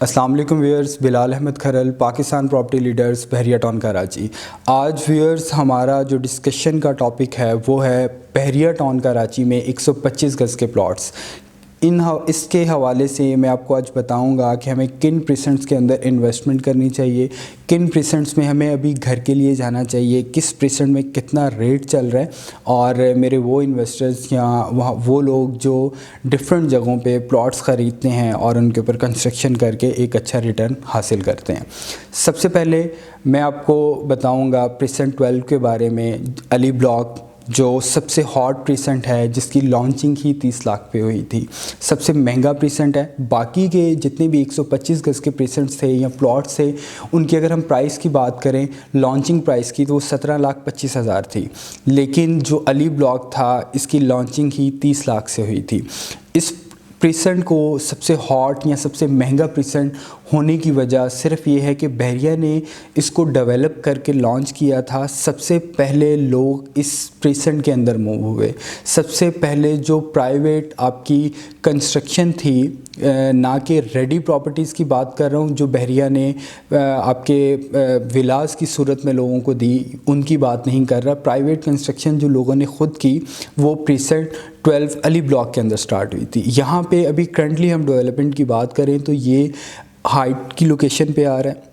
अस्सलाम वालेकुम व्यूअर्स, बिलाल अहमद खरल, Pakistan property leaders, बहरिया town Karachi. आज व्यूअर्स हमारा जो डिस्कशन का टॉपिक है वो है बहरिया टाउन कराची में 125 गज़ के प्लॉट्स। इसके हवाले से मैं आपको आज बताऊंगा कि हमें किन परसेंट्स के अंदर इन्वेस्टमेंट करनी चाहिए, किन परसेंट्स में हमें अभी घर के लिए जाना चाहिए, किस परसेंट में कितना रेट चल रहा है, और मेरे वो इन्वेस्टर्स या वहाँ वो लोग जो डिफरेंट जगहों पे प्लॉट्स ख़रीदते हैं और उनके ऊपर कंस्ट्रक्शन करके एक अच्छा रिटर्न हासिल करते हैं। सबसे पहले मैं आपको बताऊंगा परसेंट 12 के बारे में। अली ब्लॉक जो सबसे हॉट प्रीसेंट है, जिसकी लॉन्चिंग ही 30 लाख पे हुई थी, सबसे महंगा प्रीसेंट है। बाकी के जितने भी 125 गज़ के प्रीसेंट्स थे या प्लॉट्स थे, उनकी अगर हम प्राइस की बात करें लॉन्चिंग प्राइस की, तो वो 17,25,000 थी। लेकिन जो अली ब्लॉक था, इसकी लॉन्चिंग ही 30 लाख से हुई थी। इस प्रीसेंट को सबसे हॉट या सबसे महंगा प्रीसेंट होने की वजह सिर्फ ये है कि बहरिया ने इसको डेवलप करके लॉन्च किया था। सबसे पहले लोग इस प्रीसेंट के अंदर मूव हुए। सबसे पहले जो प्राइवेट आपकी कंस्ट्रक्शन थी, ना कि रेडी प्रॉपर्टीज़ की बात कर रहा हूँ जो बहरिया ने आपके विलास की सूरत में लोगों को दी, उनकी बात नहीं कर रहा। प्राइवेट कंस्ट्रक्शन जो लोगों ने ख़ुद की, वो प्रीसेंट 12 अली ब्लॉक के अंदर स्टार्ट हुई थी। यहाँ पे अभी करंटली हम डेवलपमेंट की बात करें तो ये हाइट की लोकेशन पे आ रहा है,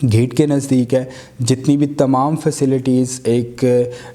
गेट के नज़दीक है। जितनी भी तमाम फैसिलिटीज़ एक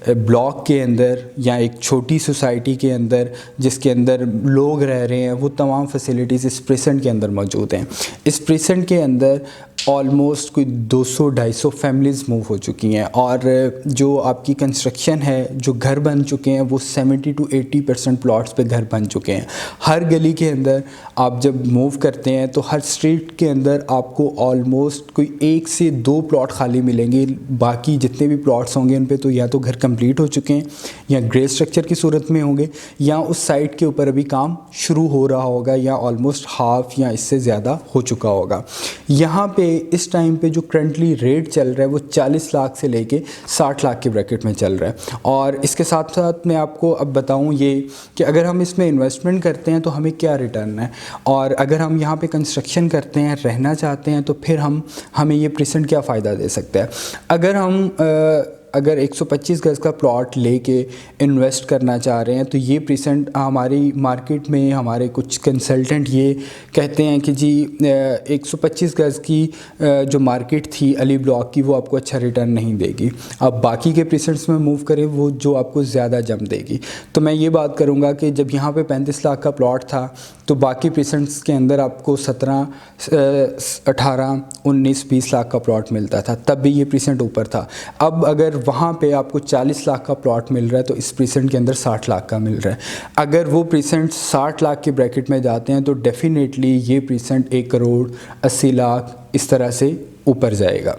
ब्लॉक के अंदर या एक छोटी सोसाइटी के अंदर जिसके अंदर लोग रह रहे हैं, वो तमाम फैसिलिटीज़ इस प्रीसेंट के अंदर मौजूद हैं। इस प्रीसेंट के अंदर ऑलमोस्ट कोई 200-250 फैमिलीज़ मूव हो चुकी हैं, और जो आपकी कंस्ट्रक्शन है, जो घर बन चुके हैं, वो 70 to 80% प्लॉट्स पे घर बन चुके हैं। हर गली के अंदर आप जब मूव करते हैं तो हर स्ट्रीट के अंदर आपको ऑलमोस्ट कोई 1 से 2 प्लॉट खाली मिलेंगे। बाकी जितने भी प्लॉट्स होंगे उन पे तो या तो घर कंप्लीट हो चुके हैं या ग्रे स्ट्रक्चर की सूरत में होंगे, या उस साइट के ऊपर अभी काम शुरू हो रहा होगा, या ऑलमोस्ट हाफ या इससे ज़्यादा हो चुका होगा। यहाँ पे इस टाइम पे जो करंटली रेट चल रहा है वो 40 लाख से लेके 60 लाख के ब्रैकेट में चल रहा है। और इसके साथ साथ मैं आपको अब बताऊं ये कि अगर हम इसमें इन्वेस्टमेंट करते हैं तो हमें क्या रिटर्न है, और अगर हम यहाँ पे कंस्ट्रक्शन करते हैं, रहना चाहते हैं, तो फिर हमें ये परसेंट क्या फ़ायदा दे सकता है। अगर 125 गज़ का प्लॉट लेके इन्वेस्ट करना चाह रहे हैं तो ये परसेंट हमारी मार्केट में हमारे कुछ कंसल्टेंट ये कहते हैं कि जी 125 गज़ की जो मार्केट थी अली ब्लॉक की, वो आपको अच्छा रिटर्न नहीं देगी। अब बाकी के परसेंट्स में मूव करें वो जो आपको ज़्यादा जम देगी। तो मैं ये बात करूँगा कि जब यहाँ पे 35 लाख का प्लॉट था तो बाकी परसेंट्स के अंदर आपको 17, 18, 19, 20 लाख का प्लॉट मिलता था, तब भी ये परसेंट ऊपर था। अब अगर वहाँ पे आपको 40 लाख का प्लॉट मिल रहा है तो इस परसेंट के अंदर 60 लाख का मिल रहा है। अगर वो परसेंट 60 लाख के ब्रैकेट में जाते हैं तो डेफिनेटली ये परसेंट 1 करोड़ 80 लाख इस तरह से ऊपर जाएगा।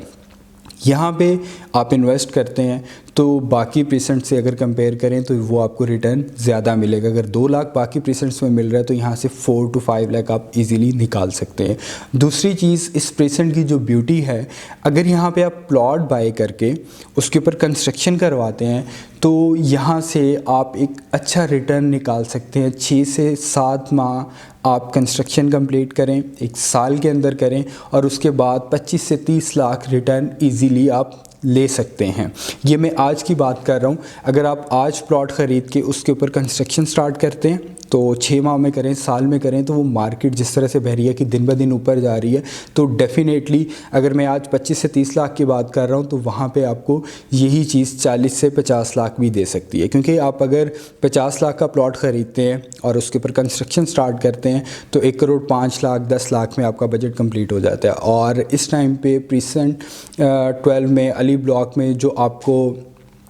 यहाँ पे आप इन्वेस्ट करते हैं तो बाकी परसेंट से अगर कंपेयर करें तो वो आपको रिटर्न ज़्यादा मिलेगा। अगर 2 लाख बाकी परसेंट्स में मिल रहा है तो यहाँ से 4 to 5 लाख आप इजीली निकाल सकते हैं। दूसरी चीज़, इस परसेंट की जो ब्यूटी है, अगर यहाँ पे आप प्लॉट बाय करके उसके ऊपर कंस्ट्रक्शन करवाते हैं तो यहाँ से आप एक अच्छा रिटर्न निकाल सकते हैं। 6 से 7 माह आप कंस्ट्रक्शन कंप्लीट करें, 1 साल के अंदर करें, और उसके बाद 25 से 30 लाख रिटर्न इजीली आप ले सकते हैं। ये मैं आज की बात कर रहा हूँ। अगर आप आज प्लॉट ख़रीद के उसके ऊपर कंस्ट्रक्शन स्टार्ट करते हैं तो 6 माह में करें, साल में करें, तो वो मार्केट जिस तरह से बहरिया की दिन ब दिन ऊपर जा रही है, तो डेफ़िनेटली अगर मैं आज 25 से 30 लाख की बात कर रहा हूँ तो वहाँ पे आपको यही चीज़ 40 से 50 लाख भी दे सकती है। क्योंकि आप अगर 50 लाख का प्लॉट ख़रीदते हैं और उसके ऊपर कंस्ट्रक्शन स्टार्ट करते हैं तो 1 करोड़ 5 लाख 10 लाख में आपका बजट कंप्लीट हो जाता है। और इस टाइम पे प्रीसेंट 12 में अली ब्लॉक में जो आपको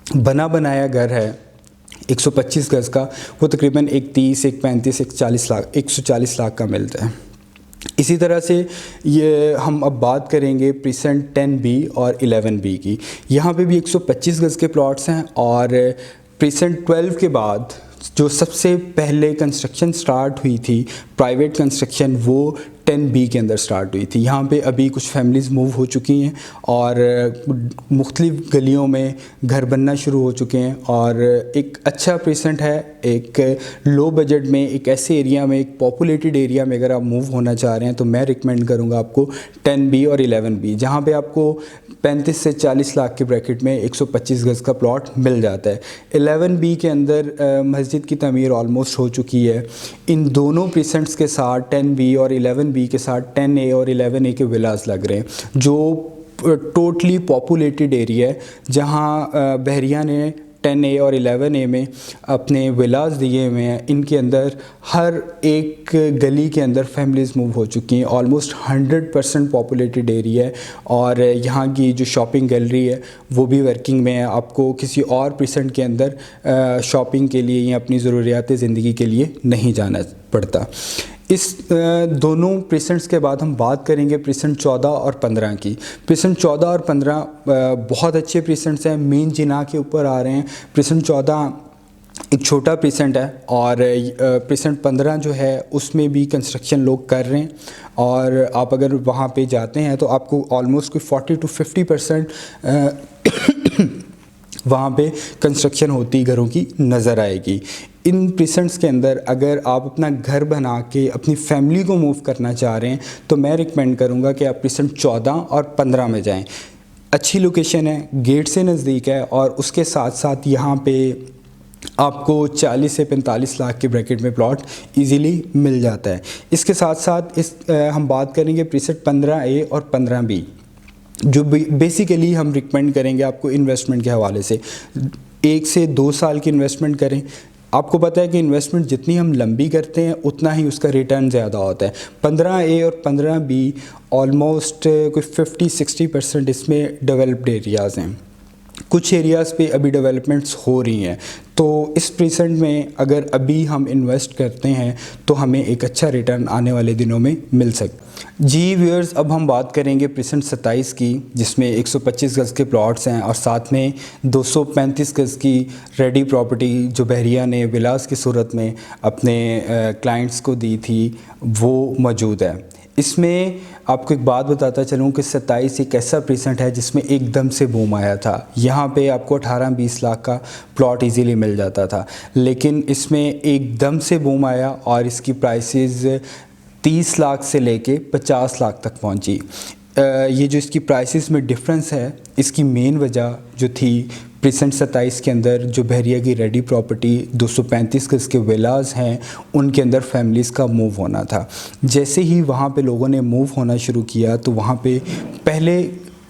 बना बनाया घर है 125 गज़ का, वो तकरीबन 130, 135, 140 लाख का मिलता है। इसी तरह से ये हम अब बात करेंगे प्रीसेंट 10B और 11B की। यहाँ पे भी 125 गज़ के प्लॉट्स हैं, और प्रीसेंट 12 के बाद जो सबसे पहले कंस्ट्रक्शन स्टार्ट हुई थी प्राइवेट कंस्ट्रक्शन, वो 10B के अंदर स्टार्ट हुई थी। यहाँ पे अभी कुछ फैमिलीज़ मूव हो चुकी हैं और मुख्तलिफ़ गलियों में घर बनना शुरू हो चुके हैं और एक अच्छा प्रेजेंट है। एक लो बजट में एक ऐसे एरिया में, एक पॉपुलेटेड एरिया में अगर आप मूव होना चाह रहे हैं तो मैं रिकमेंड करूँगा आपको 10B और 11B, जहाँ पे आपको 35 से 40 लाख के ब्रैकेट में 125 गज़ का प्लॉट मिल जाता है। 11B के अंदर मस्जिद की तमीर ऑलमोस्ट हो चुकी है। इन दोनों प्रीसेंट्स के साथ 10B और 11B के साथ 10A और 11A के विलास लग रहे हैं, जो टोटली पॉपुलेटेड एरिया है, जहाँ बहरिया ने 10A और 11A में अपने विलास दिए हुए हैं। इनके अंदर हर एक गली के अंदर फैमिलीज़ मूव हो चुकी हैं। ऑलमोस्ट 100% पॉपुलेटेड एरिया है और यहाँ की जो शॉपिंग गैलरी है वो भी वर्किंग में है। आपको किसी और प्रीसेंट के अंदर शॉपिंग के लिए या अपनी ज़रूरियात ज़िंदगी के लिए नहीं जाना पड़ता। इस दोनों प्रीसेंट्स के बाद हम बात करेंगे प्रीसेंट 14 और 15 की। प्रीसेंट 14 और 15 बहुत अच्छे प्रीसेंट्स हैं, मेन जिना के ऊपर आ रहे हैं। प्रीसेंट 14 एक छोटा प्रीसेंट है और प्रीसेंट 15 जो है उसमें भी कंस्ट्रक्शन लोग कर रहे हैं और आप अगर वहाँ पे जाते हैं तो आपको ऑलमोस्ट कोई 40 to 50% वहाँ पे कंस्ट्रक्शन होती घरों की नज़र आएगी। इन प्रीसेंट्स के अंदर अगर आप अपना घर बना के अपनी फैमिली को मूव करना चाह रहे हैं तो मैं रिकमेंड करूँगा कि आप प्रीसेंट 14 और 15 में जाएं। अच्छी लोकेशन है, गेट से नज़दीक है और उसके साथ साथ यहाँ पे आपको 40 से 45 लाख के ब्रैकेट में प्लॉट इजीली मिल जाता है। इसके साथ साथ हम बात करेंगे प्रीसेंट 15A और 15B, जो बेसिकली हम रिकमेंड करेंगे आपको इन्वेस्टमेंट के हवाले से। 1 से 2 साल की इन्वेस्टमेंट करें। आपको पता है कि इन्वेस्टमेंट जितनी हम लंबी करते हैं उतना ही उसका रिटर्न ज़्यादा होता है। 15A और 15B ऑलमोस्ट कोई 50-60% इसमें डेवलप्ड एरियाज़ हैं। कुछ एरियाज़ पे अभी डेवलपमेंट्स हो रही हैं, तो इस प्रीसेंट में अगर अभी हम इन्वेस्ट करते हैं तो हमें एक अच्छा रिटर्न आने वाले दिनों में मिल सकता है। जी व्यूअर्स, अब हम बात करेंगे प्रीसेंट 27 की, जिसमें 125 गज़ के प्लॉट्स हैं और साथ में 235 गज़ की रेडी प्रॉपर्टी जो बहरिया ने विलास की सूरत में अपने क्लाइंट्स को दी थी वो मौजूद है। इसमें आपको एक बात बताता चलूँ कि 27 एक ऐसा प्रीसेंट है जिसमें एकदम से बूम आया था। यहाँ पे आपको 18-20 लाख का प्लॉट इजीली मिल जाता था, लेकिन इसमें एकदम से बूम आया और इसकी प्राइसेस 30 लाख से लेके 50 लाख तक पहुँची। ये जो इसकी प्राइसेस में डिफरेंस है, इसकी मेन वजह जो थी प्रीसेंट 27 के अंदर जो बहरिया की रेडी प्रॉपर्टी 235 गज़ के विलास हैं उनके अंदर फैमिलीज़ का मूव होना था। जैसे ही वहाँ पे लोगों ने मूव होना शुरू किया तो वहाँ पे पहले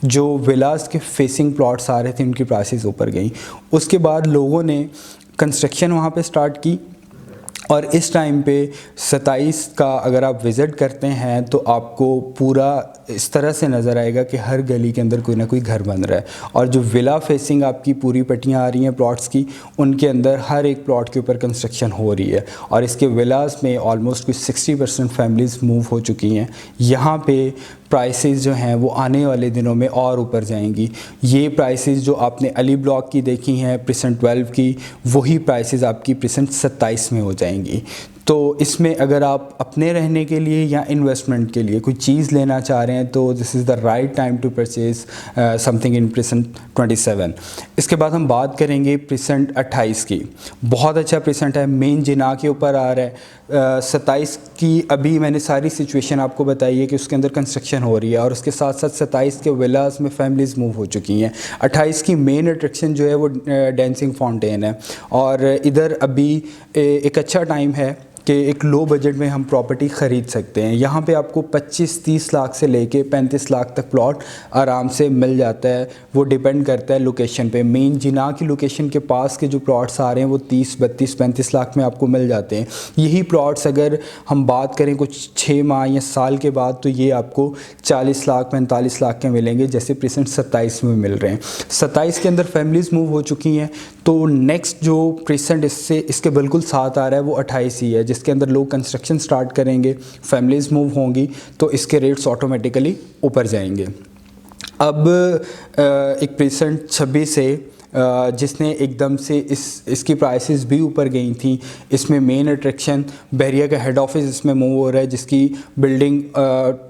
जो विलास के फेसिंग प्लॉट्स आ रहे थे उनकी प्राइसेस ऊपर गई। उसके बाद लोगों ने कंस्ट्रक्शन वहाँ पे स्टार्ट की और इस टाइम पे 27 का अगर आप विज़िट करते हैं तो आपको पूरा इस तरह से नज़र आएगा कि हर गली के अंदर कोई ना कोई घर बन रहा है और जो विला फेसिंग आपकी पूरी पट्टियाँ आ रही हैं प्लॉट्स की, उनके अंदर हर एक प्लॉट के ऊपर कंस्ट्रक्शन हो रही है और इसके विलास में ऑलमोस्ट कुछ 60% फैमिलीज़ मूव हो चुकी हैं। यहाँ पे प्राइसेस जो हैं वो आने वाले दिनों में और ऊपर जाएंगी। ये प्राइसेस जो आपने अली ब्लॉक की देखी हैं प्रीसेंट 12 की, वही प्राइसेस आपकी प्रीसेंट 27 में हो जाएंगी। तो इसमें अगर आप अपने रहने के लिए या इन्वेस्टमेंट के लिए कोई चीज़ लेना चाह रहे हैं तो this is the right time to purchase something in present 27। इसके बाद हम बात करेंगे प्रीसेंट 28 की। बहुत अच्छा प्रीसेंट है, मेन जिना के ऊपर आ रहा है। 27 की अभी मैंने सारी सिचुएशन आपको बताई है कि उसके अंदर कंस्ट्रक्शन हो रही है और उसके साथ साथ 27 के विलास में फैमिलीज़ मूव हो चुकी हैं। 28 की मेन अट्रैक्शन जो है वो डांसिंग फाउंटेन है और इधर अभी एक अच्छा टाइम है कि एक लो बजट में हम प्रॉपर्टी ख़रीद सकते हैं। यहाँ पे आपको 25-30 लाख से लेके 35 लाख तक प्लॉट आराम से मिल जाता है। वो डिपेंड करता है लोकेशन पे। मेन जिना की लोकेशन के पास के जो प्लॉट्स आ रहे हैं वो 30, 32, 35 लाख में आपको मिल जाते हैं। यही प्लॉट्स अगर हम बात करें कुछ 6 माह या साल के बाद तो ये आपको 40 लाख 45 लाख के मिलेंगे, जैसे प्रीसेंट 27 में मिल रहे हैं। 27 के अंदर फैमिलीज़ मूव हो चुकी हैं। तो नेक्स्ट जो प्रीसेंट इसके बिल्कुल साथ आ रहा है वो 28 ही है, जिसके अंदर लोग कंस्ट्रक्शन स्टार्ट करेंगे, फैमिलीज़ मूव होंगी तो इसके रेट्स ऑटोमेटिकली ऊपर जाएंगे। अब एक प्रीसेंट 26 से जिसने एकदम से इसकी प्राइसेस भी ऊपर गई थी। इसमें मेन अट्रैक्शन बहरिया का हेड ऑफिस इसमें मूव हो रहा है, जिसकी बिल्डिंग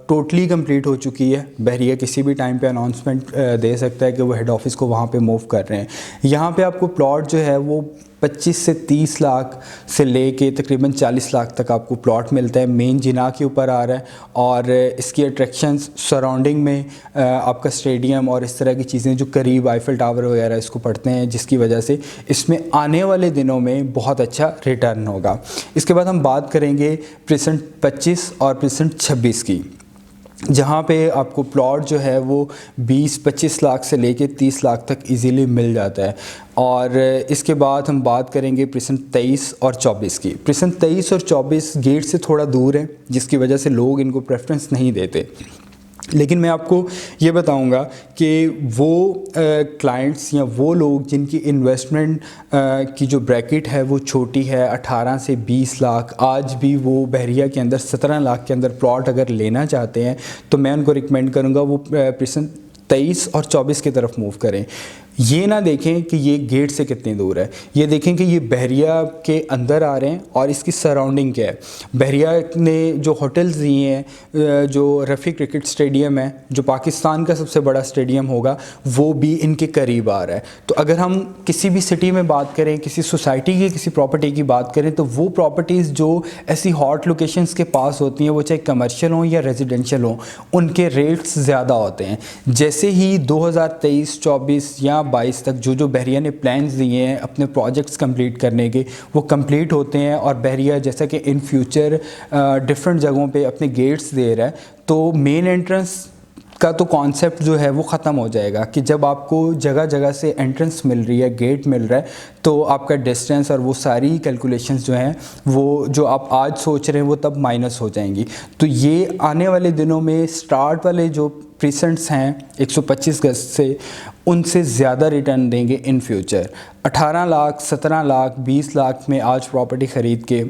टोटली कंप्लीट हो चुकी है। बहरिया किसी भी टाइम पे अनाउंसमेंट दे सकता है कि वो हेड ऑफिस को वहाँ पे मूव कर रहे हैं। यहाँ पे आपको प्लॉट जो है वो 25 से 30 लाख से लेके तकरीबन 40 लाख तक आपको प्लॉट मिलता है। मेन जिना के ऊपर आ रहा है और इसकी अट्रैक्शंस सराउंडिंग में आपका स्टेडियम और इस तरह की चीज़ें जो करीब आईफल टावर वगैरह इसको पड़ते हैं, जिसकी वजह से इसमें आने वाले दिनों में बहुत अच्छा रिटर्न होगा। इसके बाद हम बात करेंगे प्रेजेंट 25 और प्रेजेंट 26 की, जहाँ पे आपको प्लॉट जो है वो 20-25 लाख से लेके 30 लाख तक इजीली मिल जाता है। और इसके बाद हम बात करेंगे प्रेजेंट 23 और 24 की। प्रेजेंट 23 और 24 गेट से थोड़ा दूर है, जिसकी वजह से लोग इनको प्रेफरेंस नहीं देते। लेकिन मैं आपको ये बताऊंगा कि वो क्लाइंट्स या वो लोग जिनकी इन्वेस्टमेंट की जो ब्रैकेट है वो छोटी है, 18 से 20 लाख, आज भी वो बहरिया के अंदर 17 लाख के अंदर प्लॉट अगर लेना चाहते हैं, तो मैं उनको रिकमेंड करूंगा वो प्रेजेंट 23 और 24 की तरफ मूव करें। ये ना देखें कि ये गेट से कितनी दूर है, ये देखें कि ये बहरिया के अंदर आ रहे हैं और इसकी सराउंडिंग क्या है। बहरिया ने जो होटल्स दिए हैं, जो रफ़ी क्रिकेट स्टेडियम है जो पाकिस्तान का सबसे बड़ा स्टेडियम होगा, वो भी इनके करीब आ रहा है। तो अगर हम किसी भी सिटी में बात करें, किसी सोसाइटी की किसी प्रॉपर्टी की बात करें, तो वो प्रॉपर्टीज़ जो ऐसी हॉट लोकेशंस के पास होती हैं, वो चाहे कमर्शियल हों या रेजिडेंशियल हों, उनके रेट्स ज़्यादा होते हैं। जैसे ही 2023, 24 या 22 तक जो बहरिया ने प्लान्स दिए हैं अपने प्रोजेक्ट्स कंप्लीट करने के, वो कंप्लीट होते हैं और बहरिया जैसा कि इन फ्यूचर डिफरेंट जगहों पे अपने गेट्स दे रहा है, तो मेन एंट्रेंस का तो कॉन्सेप्ट जो है वो ख़त्म हो जाएगा कि जब आपको जगह जगह से एंट्रेंस मिल रही है, गेट मिल रहा है, तो आपका डिस्टेंस और वो सारी कैलकुलेशंस जो हैं वो जो आप आज सोच रहे हैं वो तब माइनस हो जाएंगी। तो ये आने वाले दिनों में स्टार्ट वाले जो प्रीसेंट्स हैं 125 गज से, उनसे ज़्यादा रिटर्न देंगे इन फ्यूचर। 18 लाख, 17 लाख, 20 लाख में आज प्रॉपर्टी ख़रीद के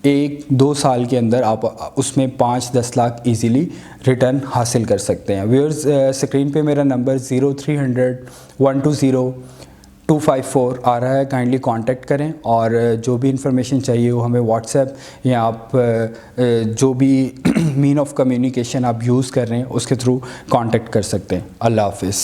1-2 साल के अंदर आप उसमें 5-10 लाख इजीली रिटर्न हासिल कर सकते हैं। व्यूअर्स, स्क्रीन पे मेरा नंबर 0300 120 254 आ रहा है, काइंडली कांटेक्ट करें और जो भी इंफॉर्मेशन चाहिए वो हमें व्हाट्सएप या आप जो भी मीन ऑफ कम्युनिकेशन आप यूज़ कर रहे हैं उसके थ्रू कांटेक्ट कर सकते हैं। अल्लाह हाफिज़।